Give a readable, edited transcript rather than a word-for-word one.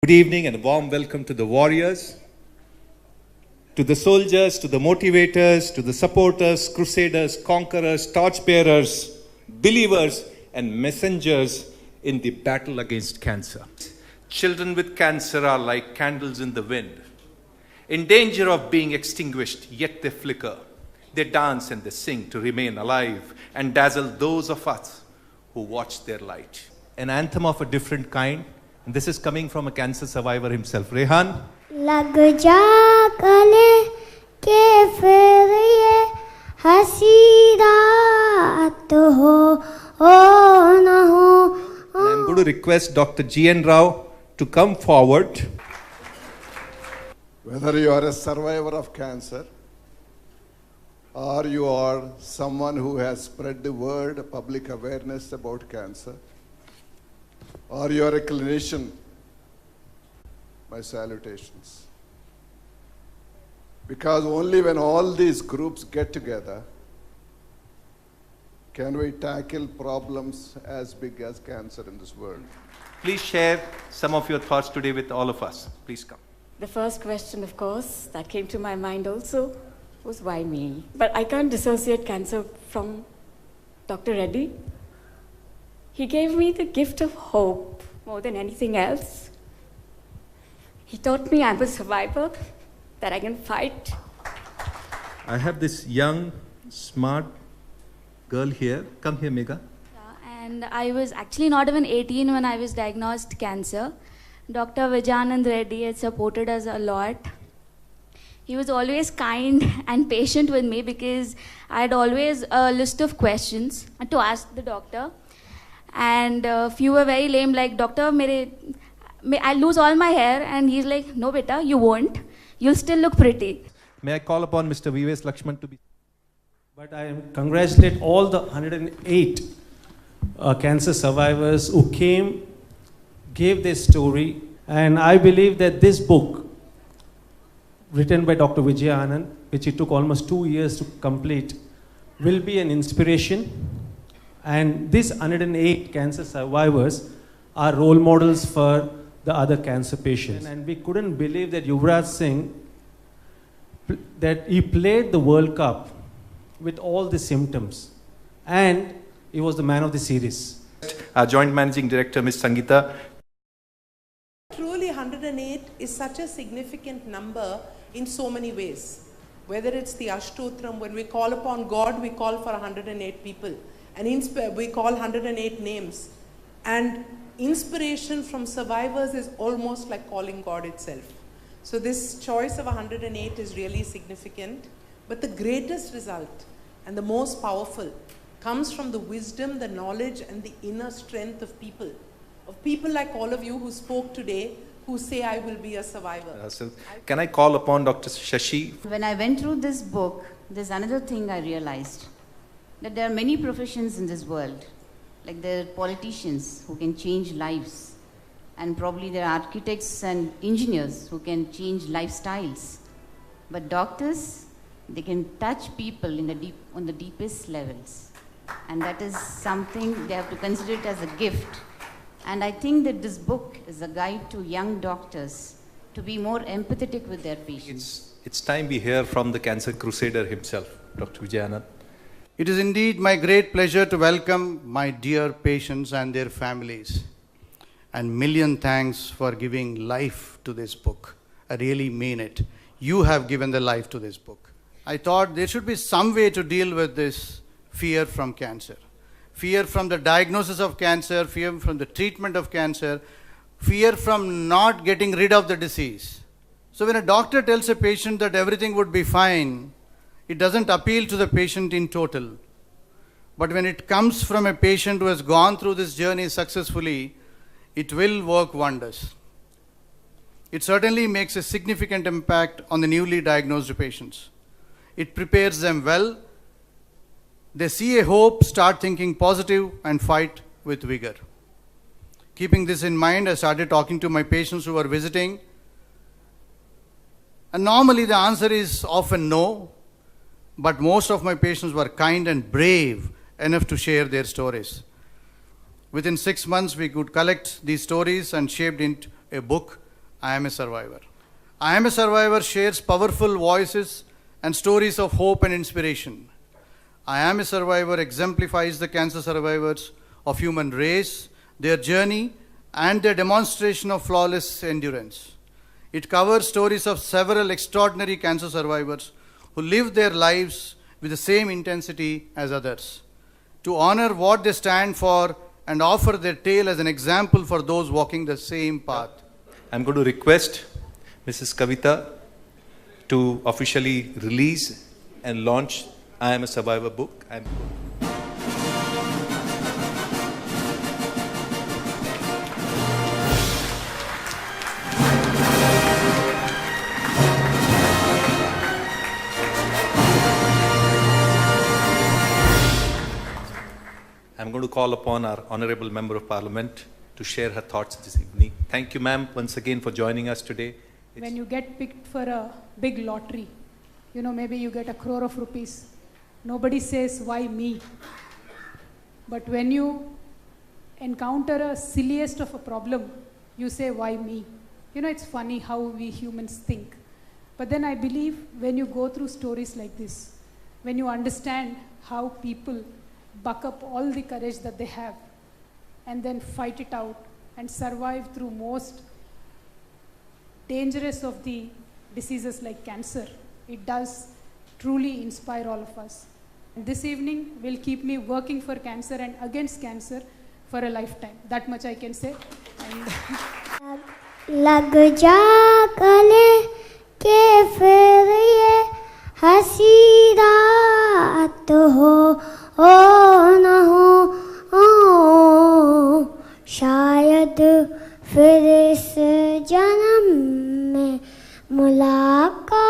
Good evening and a warm welcome to the warriors, to the soldiers, to the motivators, to the supporters, crusaders, conquerors, torchbearers, believers, and messengers in the battle against cancer. Children with cancer are like candles in the wind, in danger of being extinguished, yet they flicker. They dance and they sing to remain alive and dazzle those of us who watch their light. An anthem of a different kind. And this is coming from a cancer survivor himself. Rehan. लग जा गले के फिर ये हंसी रात हो न हो. And I'm going to request Dr. G.N. Rao to come forward. Whether you are a survivor of cancer or you are someone who has spread the word, public awareness about cancer, or you are a clinician, my salutations. Because only when all these groups get together can we tackle problems as big as cancer in this world. Please share some of your thoughts today with all of us. Please come. The first question, of course, that came to my mind also was why me? But I can't dissociate cancer from Dr. Reddy. He gave me the gift of hope more than anything else. He taught me I'm a survivor, that I can fight. I have this young, smart girl here. Come here, Megha. And I was actually not even 18 when I was diagnosed cancer. Dr. Vijayanand Reddy had supported us a lot. He was always kind and patient with me because I had always a list of questions to ask the doctor. And few were very lame, like, Doctor, I'll lose all my hair. And he's like, no, beta, you won't. You'll still look pretty. May I call upon Mr. Vives Lakshman to be... But I congratulate all the 108 cancer survivors who came, gave their story. And I believe that this book, written by Dr. Vijayanand, which it took almost 2 years to complete, will be an inspiration. And these 108 cancer survivors are role models for the other cancer patients. And we couldn't believe that Yuvraj Singh, that he played the World Cup with all the symptoms. And he was the man of the series. Our Joint Managing Director, Ms. Sangeeta. Truly 108 is such a significant number in so many ways. Whether it's the Ashtotram, when we call upon God, we call for 108 people. And we call 108 names. And inspiration from survivors is almost like calling God itself. So this choice of 108 is really significant. But the greatest result and the most powerful comes from the wisdom, the knowledge, and the inner strength of people. Of people like all of you who spoke today, who say, I will be a survivor. Can I call upon Dr. Shashi? When I went through this book, there's another thing I realized. That there are many professions in this world. Like there are politicians who can change lives. And probably there are architects and engineers who can change lifestyles. But doctors, they can touch people on the deepest levels. And that is something they have to consider it as a gift. And I think that this book is a guide to young doctors to be more empathetic with their patients. It's time we hear from the cancer crusader himself, Dr. Vijayanand. It is indeed my great pleasure to welcome my dear patients and their families. And million thanks for giving life to this book. I really mean it. You have given the life to this book. I thought there should be some way to deal with this fear from cancer. Fear from the diagnosis of cancer, fear from the treatment of cancer, fear from not getting rid of the disease. So when a doctor tells a patient that everything would be fine, it doesn't appeal to the patient in total. But when it comes from a patient who has gone through this journey successfully, it will work wonders. It certainly makes a significant impact on the newly diagnosed patients. It prepares them well. They see a hope, start thinking positive, and fight with vigor. Keeping this in mind, I started talking to my patients who were visiting. And normally the answer is often no. But most of my patients were kind and brave enough to share their stories. Within 6 months, we could collect these stories and shaped into a book I Am a Survivor. I Am a Survivor shares powerful voices and stories of hope and inspiration. I Am a Survivor exemplifies the cancer survivors of human race, their journey, and their demonstration of flawless endurance. It covers stories of several extraordinary cancer survivors who lived their lives with the same intensity as others, to honor what they stand for and offer their tale as an example for those walking the same path. I'm going to request Mrs. Kavita to officially release and launch I Am a Survivor book. I'm going to call upon our Honorable Member of Parliament to share her thoughts this evening. Thank you, ma'am, once again for joining us today. When you get picked for a big lottery, you know, maybe you get 1 crore of rupees. Nobody says, why me? But when you encounter a silliest of a problem, you say, why me? You know, it's funny how we humans think. But then I believe when you go through stories like this, when you understand how people buck up all the courage that they have and then fight it out and survive through most dangerous of the diseases like cancer, it does truly inspire all of us. And this evening will keep me working for cancer and against cancer for a lifetime. That much I can say. लग जा गले के फिर ये हंसी रात हो न हो शायद फिर इस जन्म में मुलाकात